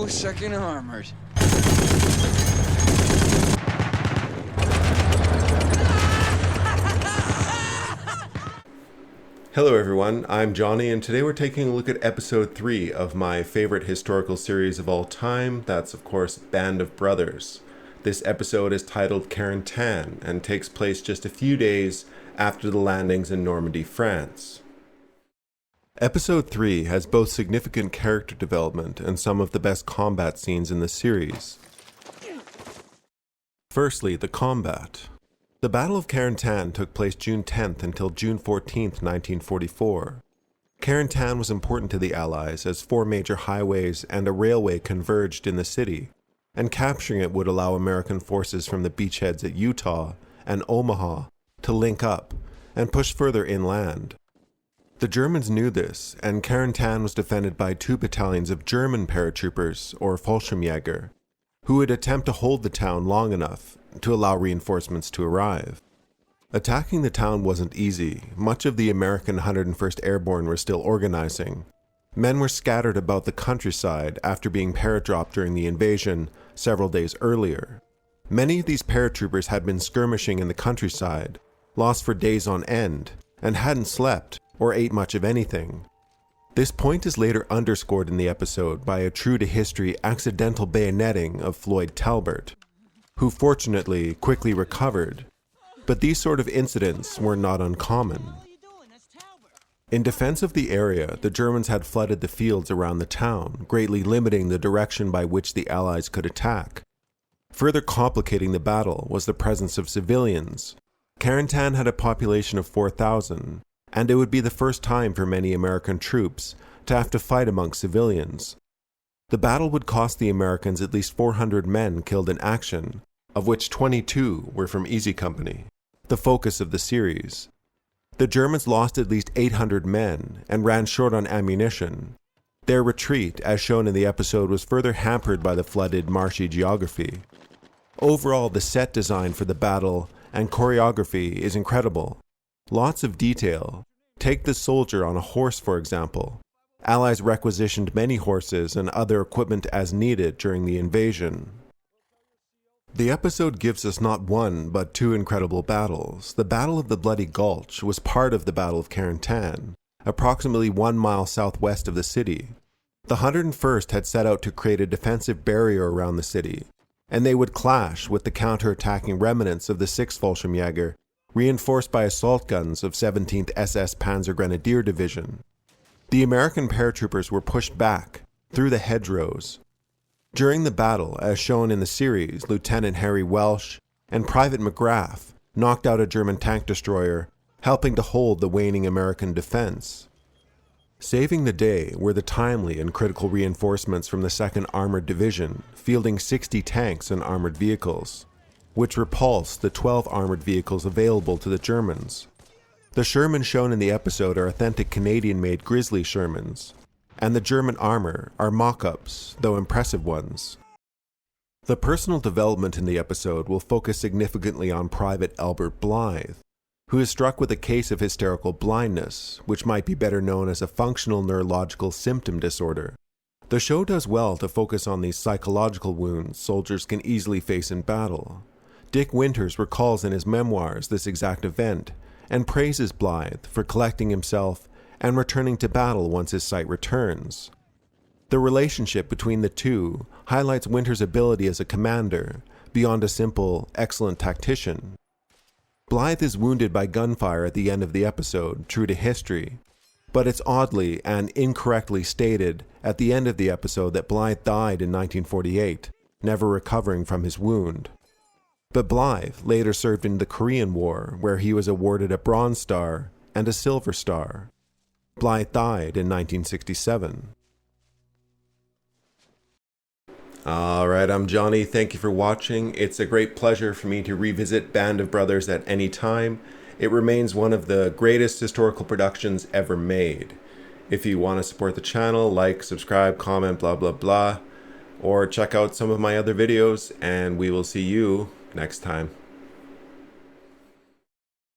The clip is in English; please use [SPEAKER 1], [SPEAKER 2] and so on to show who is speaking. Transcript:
[SPEAKER 1] millisecond armored.
[SPEAKER 2] Hello everyone, I'm Johnny, and today we're taking a look at episode 3 of my favorite historical series of all time. That's of course Band of Brothers. This episode is titled Carentan and takes place just a few days after the landings in Normandy, France. Episode 3 has both significant character development and some of the best combat scenes in the series. Firstly, the combat. The Battle of Carentan took place June 10th until June 14th, 1944. Carentan was important to the Allies as 4 major highways and a railway converged in the city, and capturing it would allow American forces from the beachheads at Utah and Omaha to link up and push further inland. The Germans knew this, and Carentan was defended by 2 battalions of German paratroopers, or Fallschirmjäger, who would attempt to hold the town long enough to allow reinforcements to arrive. Attacking the town wasn't easy. Much of the American 101st Airborne were still organizing. Men were scattered about the countryside after being paradropped during the invasion several days earlier. Many of these paratroopers had been skirmishing in the countryside, lost for days on end, and hadn't slept or ate much of anything. This point is later underscored in the episode by a true-to-history accidental bayoneting of Floyd Talbert, who fortunately quickly recovered, but these sort of incidents were not uncommon. In defense of the area, the Germans had flooded the fields around the town, greatly limiting the direction by which the Allies could attack. Further complicating the battle was the presence of civilians. Carentan had a population of 4,000, and it would be the first time for many American troops to have to fight amongst civilians. The battle would cost the Americans at least 400 men killed in action, of which 22 were from Easy Company, the focus of the series. The Germans lost at least 800 men and ran short on ammunition. Their retreat, as shown in the episode, was further hampered by the flooded, marshy geography. Overall, the set design for the battle and choreography is incredible. Lots of detail. Take the soldier on a horse, for example. Allies requisitioned many horses and other equipment as needed during the invasion. The episode gives us not one, but 2 incredible battles. The Battle of the Bloody Gulch was part of the Battle of Carentan, approximately 1 mile southwest of the city. The 101st had set out to create a defensive barrier around the city, and they would clash with the counter-attacking remnants of the 6th Fallschirmjäger, reinforced by assault guns of 17th SS Panzer Grenadier Division. The American paratroopers were pushed back through the hedgerows. During the battle, as shown in the series, Lieutenant Harry Welsh and Private McGrath knocked out a German tank destroyer, helping to hold the waning American defense. Saving the day were the timely and critical reinforcements from the 2nd Armored Division, fielding 60 tanks and armored vehicles, which repulsed the 12 armored vehicles available to the Germans. The Shermans shown in the episode are authentic Canadian-made Grizzly Shermans, and the German armor are mock-ups, though impressive ones. The personal development in the episode will focus significantly on Private Albert Blythe, who is struck with a case of hysterical blindness, which might be better known as a functional neurological symptom disorder. The show does well to focus on these psychological wounds soldiers can easily face in battle. Dick Winters recalls in his memoirs this exact event, and praises Blythe for collecting himself and returning to battle once his sight returns. The relationship between the two highlights Winters' ability as a commander, beyond a simple, excellent tactician. Blythe is wounded by gunfire at the end of the episode, true to history, but it's oddly and incorrectly stated at the end of the episode that Blythe died in 1948, never recovering from his wound. But Blythe later served in the Korean War, where he was awarded a Bronze Star and a Silver Star. Blythe died in 1967. Alright, I'm Johnny. Thank you for watching. It's a great pleasure for me to revisit Band of Brothers at any time. It remains one of the greatest historical productions ever made. If you want to support the channel, like, subscribe, comment, blah blah blah, or check out some of my other videos, and we will see you next time.